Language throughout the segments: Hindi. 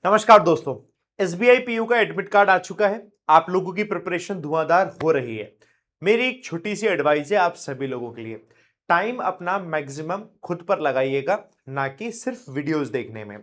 नमस्कार दोस्तों। एसबीआई पीयू का एडमिट कार्ड आ चुका है। आप लोगों की प्रिपरेशन धुआंधार हो रही है। मेरी एक छोटी सी एडवाइस है आप सभी लोगों के लिए। टाइम अपना मैक्सिमम खुद पर लगाइएगा, ना कि सिर्फ वीडियोस देखने में।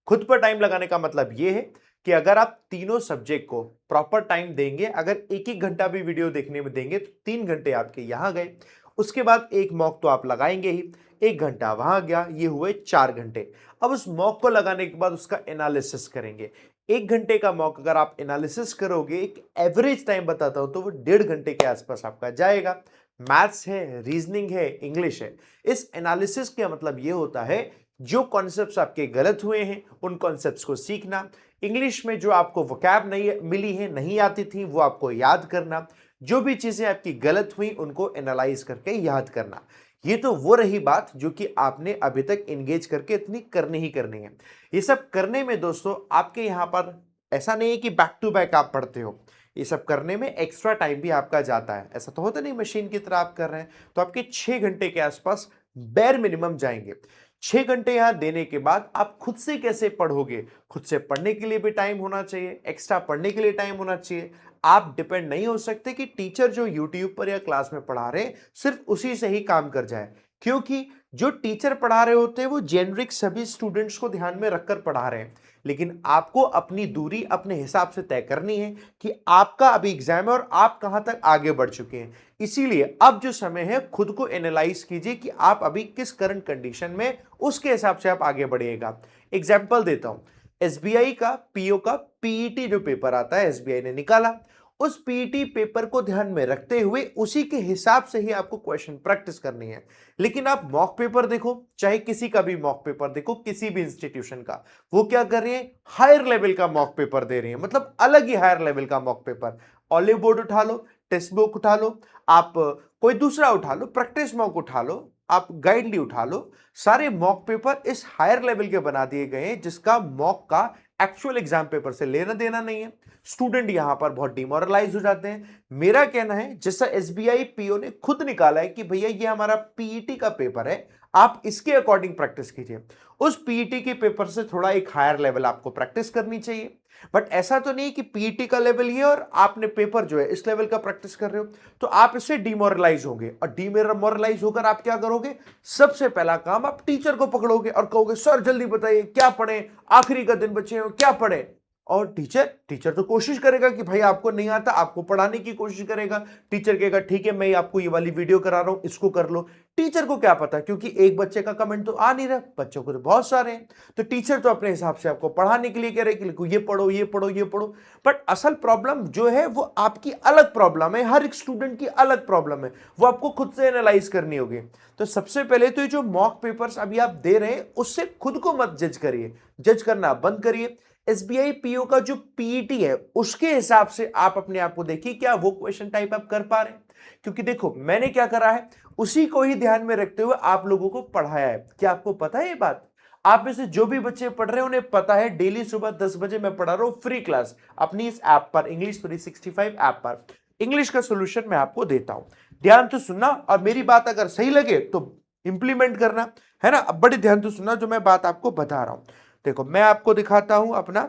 खुद पर टाइम लगाने का मतलब यह है कि अगर आप तीनों सब्जेक्ट को प्रॉपर टाइम देंगे, अगर एक एक घंटा भी वीडियो देखने में देंगे तो 3 घंटे आपके यहां गए। उसके बाद एक मॉक तो आप लगाएंगे ही, 1 घंटा वहां गया, ये हुए 4 घंटे। अब उस मॉक को लगाने के बाद उसका एनालिसिस करेंगे। 1 घंटे का मॉक अगर आप एनालिसिस करोगे, एक एवरेज टाइम बताता हूं तो वो 1.5 घंटे के आसपास आपका जाएगा। मैथ्स है, रीजनिंग है, इंग्लिश है। इस एनालिसिस का मतलब ये होता है जो कॉन्सेप्ट्स आपके गलत हुए हैं उन कॉन्सेप्ट्स को सीखना। इंग्लिश में जो आपको वोकैब नहीं मिली है, नहीं आती थी, वो आपको याद करना। जो भी चीजें आपकी गलत हुई उनको एनालाइज करके याद करना। ये तो वो रही बात जो कि आपने अभी तक एंगेज करके इतनी करनी ही करनी है। ये सब करने में दोस्तों आपके यहां पर ऐसा नहीं है कि बैक टू बैक आप पढ़ते हो। ये सब करने में एक्स्ट्रा टाइम भी आपका जाता है। ऐसा तो होता नहीं मशीन की तरह आप कर रहे हैं। तो आपके 6 घंटे के आसपास बेर मिनिमम जाएंगे। 6 घंटे यहां देने के बाद आप खुद से कैसे पढ़ोगे? खुद से पढ़ने के लिए भी टाइम होना चाहिए, एक्स्ट्रा पढ़ने के लिए टाइम होना चाहिए। आप डिपेंड नहीं हो सकते कि टीचर जो यूट्यूब पर या क्लास में पढ़ा रहे सिर्फ उसी से ही काम कर जाए, क्योंकि जो टीचर पढ़ा रहे होते हैं वो जेनरिक सभी स्टूडेंट्स को ध्यान में रखकर पढ़ा रहे हैं। लेकिन आपको अपनी दूरी अपने हिसाब से तय करनी है कि आपका अभी एग्जाम है और आप कहां तक आगे बढ़ चुके हैं। इसीलिए अब जो समय है खुद को एनालाइज कीजिए कि आप अभी किस करंट कंडीशन में, उसके हिसाब से आप आगे बढ़िएगा। एग्जाम्पल देता हूं, एसबीआई का पीओ का पीईटी जो पेपर आता है एसबीआई ने निकाला, उस पीईटी पेपर को ध्यान में रखते हुए उसी के हिसाब से ही आपको क्वेश्चन प्रैक्टिस करनी है। लेकिन आप मॉक पेपर देखो, चाहे किसी का भी मॉक पेपर देखो, किसी भी इंस्टीट्यूशन का, वो क्या कर रही है? हायर लेवल का मॉक पेपर दे रही है, मतलब अलग ही हायर लेवल का मॉक पेपर। ऑलिव बोर्ड उठा लो, टेक्स्ट बुक उठा लो, आप कोई दूसरा उठा लो, प्रैक्टिस मॉक उठा लो, आप गाइडली उठा लो, सारे मॉक पेपर इस हायर लेवल के बना दिए गए हैं जिसका मॉक का एक्चुअल एग्जाम पेपर से लेना देना नहीं है। स्टूडेंट यहां पर बहुत डिमोरलाइज हो जाते हैं। मेरा कहना है जैसा एसबीआई पीओ ने खुद निकाला है कि भैया ये हमारा पीईटी का पेपर है, आप इसके अकॉर्डिंग प्रैक्टिस कीजिए। उस पीईटी के पेपर से थोड़ा एक हायर लेवल आपको प्रैक्टिस करनी चाहिए। बट ऐसा तो नहीं कि पीईटी का लेवल ही है और आपने पेपर जो है इस लेवल का प्रैक्टिस कर रहे हो, तो आप इससे डिमोरलाइज होंगे। और डिमोरलाइज होकर आप क्या करोगे? सबसे पहला काम आप टीचर को पकड़ोगे और कहोगे सर जल्दी बताइए क्या पढ़े, आखिरी का दिन बचे हो, क्या पढ़े? और टीचर टीचर तो कोशिश करेगा कि भाई आपको नहीं आता, आपको पढ़ाने की कोशिश करेगा। टीचर कहेगा ठीक है मैं आपको ये वाली वीडियो करा रहा हूं, इसको कर लो। टीचर को क्या पता, क्योंकि एक बच्चे का कमेंट तो आ नहीं रहा, बच्चों को तो बहुत सारे हैं। तो टीचर तो अपने हिसाब से आपको पढ़ाने के लिए कह रहे कि लिखो ये पढ़ो ये पढ़ो ये पढ़ो। बट असल प्रॉब्लम जो है वो आपकी अलग प्रॉब्लम है, हर एक स्टूडेंट की अलग प्रॉब्लम है, वो आपको खुद से एनालाइज करनी होगी। तो सबसे पहले तो ये जो मॉक पेपर्स अभी आप दे रहे हैं उससे खुद को मत जज करिए, जज करना बंद करिए। एसबीआई पीओ का जो पीईटी है उसके हिसाब से आप अपने आप को देखिए क्या वो क्वेश्चन टाइप आप कर पा रहे हैं। क्योंकि देखो मैंने क्या करा है, उसी को ही ध्यान में रखते हुए आप लोगों को पढ़ाया है। क्या आपको पता है ये बात? आप में से जो भी बच्चे पढ़ रहे हैं उन्हें पता है डेली सुबह 10 बजे मैं पढ़ा रहा हूं फ्री क्लास अपनी इस ऐप पर, इंग्लिश 365 ऐप पर। इंग्लिश का सोल्यूशन मैं आपको देता हूं, ध्यान तो सुनना और मेरी बात अगर सही लगे तो इंप्लीमेंट करना, है ना? अब बड़े ध्यान तो सुनना जो मैं बात आपको बता रहा हूं। देखो मैं आपको दिखाता हूं अपना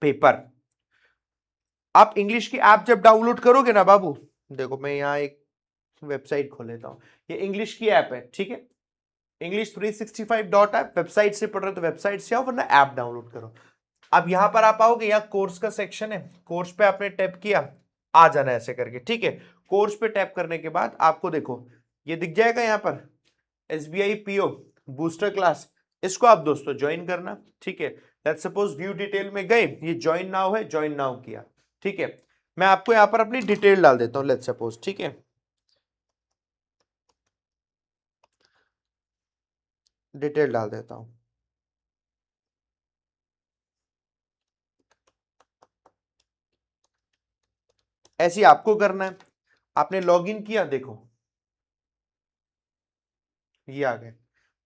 पेपर। आप इंग्लिश की ऐप जब डाउनलोड करोगे ना बाबू, देखो मैं यहां एक वेबसाइट खोल लेता हूं। ये इंग्लिश की ऐप है, ठीक है? इंग्लिश 365 डॉट ऐप, वेबसाइट से पढ़ रहे हो तो वेबसाइट से आओ वरना ऐप डाउनलोड करो। अब यहां पर आप आओगे, यहाँ कोर्स का सेक्शन है, कोर्स पे आपने टैप किया, आ जाना ऐसे करके, ठीक है? कोर्स पे टैप करने के बाद आपको देखो ये दिख जाएगा यहाँ पर एसबीआई पीओ बूस्टर क्लास। इसको आप दोस्तों ज्वाइन करना, ठीक है? लेट्स सपोज व्यू डिटेल में गए, ये ज्वाइन नाउ है, ज्वाइन नाउ किया, ठीक है? मैं आपको यहां पर अपनी डिटेल डाल देता हूं, लेट्स सपोज, ठीक है? डिटेल डाल देता हूं। ऐसे ही आपको करना है। आपने लॉगिन किया, देखो ये आ गए,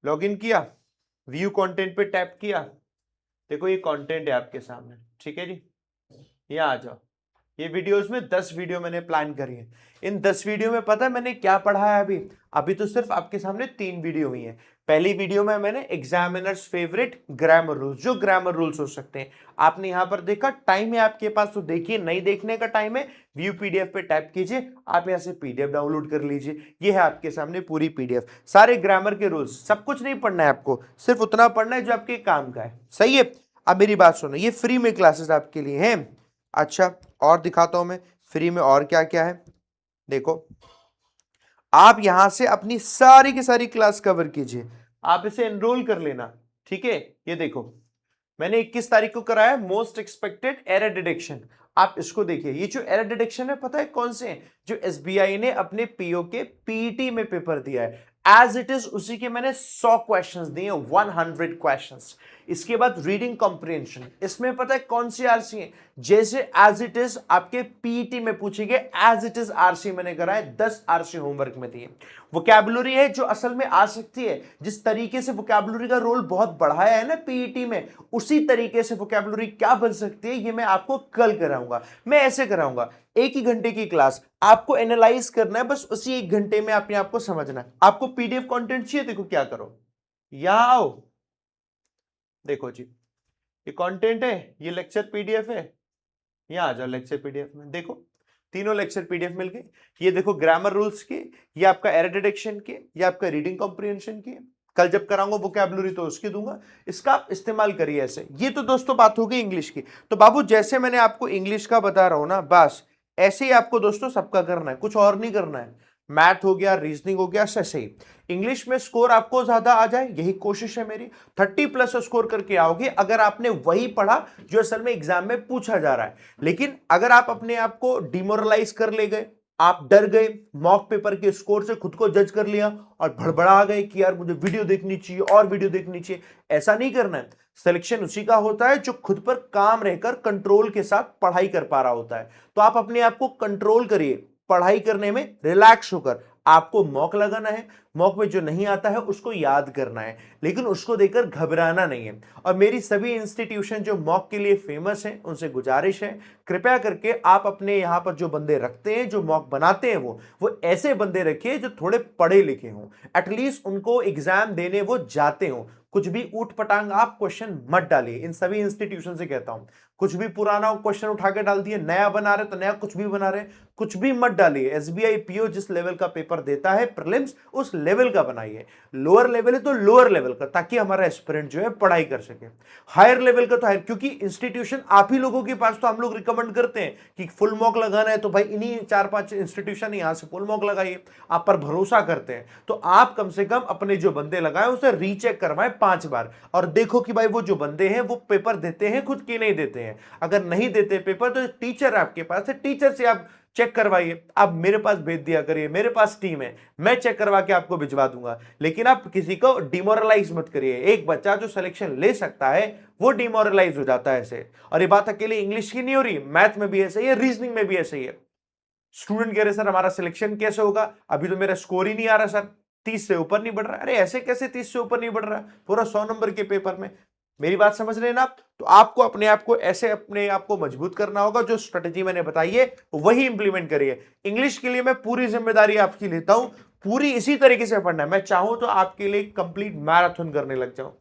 लॉगिन किया, व्यू कंटेंट पे टैप किया, देखो ये कंटेंट है आपके सामने, ठीक है जी? यहाँ आ जाओ। ये वीडियोस में 10 वीडियो मैंने प्लान करी है। इन 10 वीडियो में पता है मैंने क्या पढ़ा है? अभी अभी तो सिर्फ आपके सामने 3 वीडियो हुई है। पहली वीडियो में मैंने एग्जामिनर्स फेवरेट ग्रामर रूल्स, जो ग्रामर रूल्स हो सकते हैं, आपने यहां पर देखा। टाइम है आपके पास तो देखिए, नहीं देखने का टाइम है व्यू पीडीएफ पे टैप कीजिए, आप यहां से पीडीएफ डाउनलोड कर लीजिए। ये है आपके सामने पूरी पीडीएफ, सारे ग्रामर के रूल्स। सब कुछ नहीं पढ़ना है आपको, सिर्फ उतना पढ़ना है जो आपके काम का है, सही है। अब मेरी बात सुनो, ये फ्री में क्लासेस आपके लिए हैं। अच्छा, और दिखाता हूं मैं फ्री में और क्या क्या है। देखो, आप यहां से अपनी सारी की सारी क्लास कवर कीजिए, आप इसे एनरोल कर लेना, ठीक है। ये देखो, मैंने 21 तारीख को कराया मोस्ट एक्सपेक्टेड एरर डिटेक्शन। आप इसको देखिए, ये जो एरर डिटेक्शन है पता है कौन से हैं? जो एसबीआई ने अपने पीओ के पीईटी में पेपर दिया है, एज इट इज उसी के मैंने 100 क्वेश्चंस दिए, 100 क्वेश्चंस। इसके बाद रीडिंग कॉम्प्रिहेंशन, इसमें पता है कौन सी आरसी है? जैसे एज इट इज आपके पीईटी में पूछे गए, एज इट इज आरसी मैंने कराया, 10 आरसी होमवर्क में दिए। वोकैबुलरी है जो असल में आ सकती है, जिस तरीके से वोकैबुलरी का रोल बहुत बढ़ाया है ना पीईटी में, उसी तरीके से वोकैबुलरी क्या बन सकती है, ये मैं आपको कल कराऊंगा। मैं ऐसे कराऊंगा, 1 ही घंटे की क्लास, आपको एनालाइज करना है, बस उसी 1 घंटे में अपने आपको समझना है। आपको पीडीएफ कंटेंट चाहिए, देखो क्या करो, यहां आओ, देखो जी, ये कंटेंट है, ये लेक्चर पीडीएफ है, यहां आ जाओ लेक्चर पीडीएफ में, देखो तीनों लेक्चर पीडीएफ मिल गए। ये देखो ग्रामर रूल्स के, ये आपका एरर डिटेक्शन के, ये आपका रीडिंग कॉम्प्रिहेंशन के। कल जब कराऊंगा वोकैबुलरी तो उसकी दूंगा, इसका आप इस्तेमाल करिए ऐसे। ये तो दोस्तों बात होगी इंग्लिश की। तो बाबू जैसे मैंने आपको इंग्लिश का बता रहा हूं ना, बस ऐसे ही आपको दोस्तों सबका करना है, कुछ और नहीं करना है। मैथ हो गया, रीजनिंग हो गया, ऐसे ही। इंग्लिश में स्कोर आपको ज्यादा आ जाए, यही कोशिश है मेरी। 30+ स्कोर करके आओगे अगर आपने वही पढ़ा जो असल में एग्जाम में पूछा जा रहा है। लेकिन अगर आप अपने आप को डिमोरलाइज कर ले गए, आप डर गए, मॉक पेपर के स्कोर से खुद को जज कर लिया और भड़बड़ा गए कि यार मुझे वीडियो देखनी चाहिए और वीडियो देखनी चाहिए, ऐसा नहीं करना है। सिलेक्शन उसी का होता है जो खुद पर काम रहकर कंट्रोल के साथ पढ़ाई कर पा रहा होता है। तो आप अपने आप को कंट्रोल करिए, पढ़ाई करने में रिलैक्स होकर। आपको मॉक लगाना है, मॉक में जो नहीं आता है उसको याद करना है, लेकिन उसको देखकर घबराना नहीं है। और मेरी सभी इंस्टीट्यूशन जो मॉक के लिए फेमस हैं, उनसे गुजारिश है, कृपया करके आप अपने यहां पर जो बंदे रखते हैं, जो मॉक बनाते हैं, वो ऐसे बंदे रखिए जो थोड़े पढ़े लिखे हों, एटलीस्ट उनको एग्जाम देने वो जाते हों। कुछ भी ऊट पटांग आप क्वेश्चन मत डालिए, इन सभी इंस्टीट्यूशन से कहता हूं। कुछ भी पुराना क्वेश्चन उठा के डाल दिए, नया बना रहे तो नया कुछ भी बना रहे, कुछ भी मत डालिए। एसबीआई पीओ जिस लेवल का पेपर देता है प्रीलिम्स, उस लेवल का बनाइए। लोअर लेवल है तो लोअर लेवल का, ताकि हमारा एस्पिरेंट जो है पढ़ाई कर सके। हायर लेवल का तो हायर, क्योंकि इंस्टीट्यूशन आप ही लोगों के पास, तो हम लोग रिकमेंड करते हैं कि फुल मॉक लगाना है तो भाई इन्हीं 4-5 इंस्टीट्यूशन यहां से फुल मॉक लगाइए, आप पर भरोसा करते हैं। तो आप कम से कम अपने जो बंदे लगाए उसे रीचेक करवाएं 5 बार, और देखो कि भाई वो जो बंदे हैं वो पेपर देते हैं खुद की नहीं देते हैं। अगर नहीं देते पेपर तो टीचर आपके पास है, टीचर से आप चेक करवाइए। आप मेरे पास भेज दिया करिए, मेरे पास टीम है, मैं चेक करवा के आपको भिजवा दूंगा। लेकिन आप किसी को डिमोरलाइज मत करिए। एक बच्चा जो सिलेक्शन ले सकता है वो डिमोरलाइज हो जाता है ऐसे। और ये बात अकेले इंग्लिश की नहीं हो रही, मैथ में भी ऐसे ही है, रीजनिंग में भी ऐसे ही है। स्टूडेंट कह रहे सर हमारा सिलेक्शन कैसे होगा, अभी तो मेरा स्कोर ही नहीं आ रहा सर, 30 से ऊपर नहीं बढ़ रहा। अरे ऐसे कैसे 30 से ऊपर नहीं बढ़ रहा, पूरा 100 नंबर के पेपर में। मेरी बात समझ रहे हैं ना आप? तो आपको अपने आप को ऐसे अपने आप को मजबूत करना होगा, जो स्ट्रेटेजी मैंने बताई है वही इंप्लीमेंट करिए। इंग्लिश के लिए मैं पूरी जिम्मेदारी आपकी लेता हूं, पूरी इसी तरीके से पढ़ना है। मैं चाहूं तो आपके लिए कंप्लीट मैराथन करने लग जाऊं।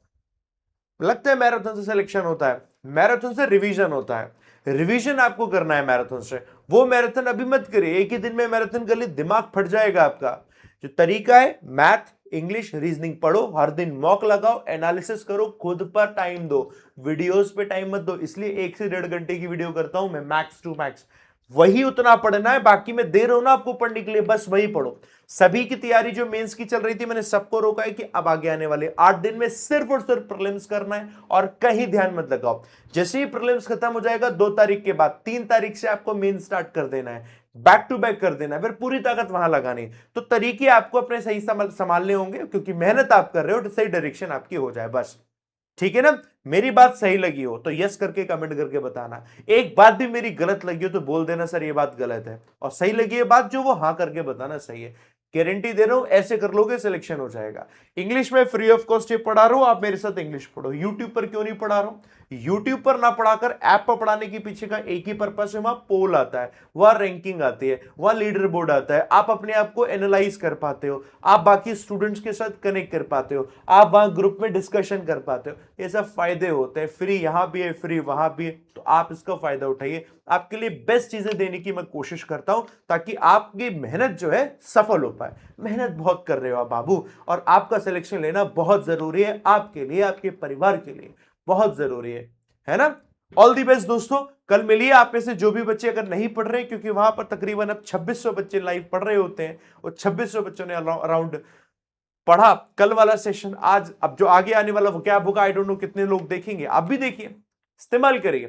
लगता है मैराथन से सिलेक्शन होता है, मैराथन से रिवीजन होता है। रिवीजन आपको करना है मैराथन से, वो मैराथन अभी मत करिए, एक ही दिन में मैराथन कर लिए दिमाग फट जाएगा आपका। जो तरीका है, मैथ, इंग्लिश, रीजनिंग पढ़ो, हर दिन मॉक लगाओ, एनालिसिस करो, खुद पर टाइम दो, वीडियोस पे टाइम मत दो। इसलिए 1 से 1.5 घंटे की वीडियो करता हूं मैं, मैक्स टू मैक्स। वही उतना पढ़ना है, बाकी मैं दे रहा हूं ना आपको पढ़ने के लिए, बस वही पढ़ो। सभी की तैयारी जो मेंस की चल रही थी, मैंने सबको रोका है कि अब आगे आने वाले 8 दिन में सिर्फ और सिर्फ प्रीलिम्स करना है, और कहीं ध्यान मत लगाओ। जैसे ही प्रीलिम्स खत्म हो जाएगा 2 तारीख के बाद, 3 तारीख से आपको मेन स्टार्ट कर देना है, बैक टू बैक कर देना है, फिर पूरी ताकत वहां लगानी। तो तरीके आपको अपने सही संभालने होंगे, क्योंकि मेहनत आप कर रहे हो तो सही डायरेक्शन आपकी हो जाए बस। ठीक है ना? मेरी बात सही लगी हो तो यस करके कमेंट करके बताना। एक बात भी मेरी गलत लगी हो तो बोल देना सर ये बात गलत है, और सही लगी है बात जो, वो हाँ करके बताना सही है। गारंटी दे रहा हूं, ऐसे कर लोगे सिलेक्शन हो जाएगा। इंग्लिश में फ्री ऑफ कॉस्ट ये पढ़ा रहा हूं, आप मेरे साथ इंग्लिश पढ़ो। यूट्यूब पर क्यों नहीं पढ़ा रहा हूं? यूट्यूब पर ना पढ़ाकर ऐप पर पढ़ाने के पीछे का एक ही पर्पस है, वहां पोल आता है, वहां रैंकिंग आती है, वहां लीडर बोर्ड आता है, आप अपने आप को एनालाइज कर पाते हो, आप बाकी स्टूडेंट्स के साथ कनेक्ट कर पाते हो, आप वहां ग्रुप में डिस्कशन कर पाते हो। ये सब फायदे होते हैं। फ्री यहां भी है, फ्री वहां भी है, तो आप इसका फायदा उठाइए। आपके लिए बेस्ट चीजें देने की मैं कोशिश करता हूं ताकि आपकी मेहनत जो है सफल हो पाए। मेहनत बहुत कर रहे हो आप बाबू, और आपका सिलेक्शन लेना बहुत जरूरी है, आपके लिए, आपके परिवार के लिए बहुत जरूरी है ना? ऑल दी बेस्ट दोस्तों। कल मिलिए आप में से जो भी बच्चे अगर नहीं पढ़ रहे, क्योंकि वहां पर तकरीबन अब 2600 बच्चे लाइव पढ़ रहे होते हैं, और 2600 बच्चों ने अराउंड पढ़ा कल वाला सेशन। आज अब जो आगे आने वाला वो क्या होगा, आई डोंट नो कितने लोग देखेंगे। आप भी देखिए, इस्तेमाल करिए।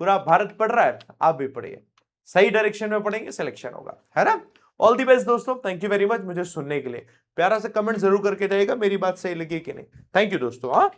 पूरा भारत पढ़ रहा है, आप भी पढ़िए। सही डायरेक्शन में पढ़ेंगे, सिलेक्शन होगा, है ना? ऑल दी बेस्ट दोस्तों। थैंक यू वेरी मच मुझे सुनने के लिए। प्यारा सा कमेंट जरूर करके जाइएगा, मेरी बात सही लगी कि नहीं। थैंक यू दोस्तों। हाँ।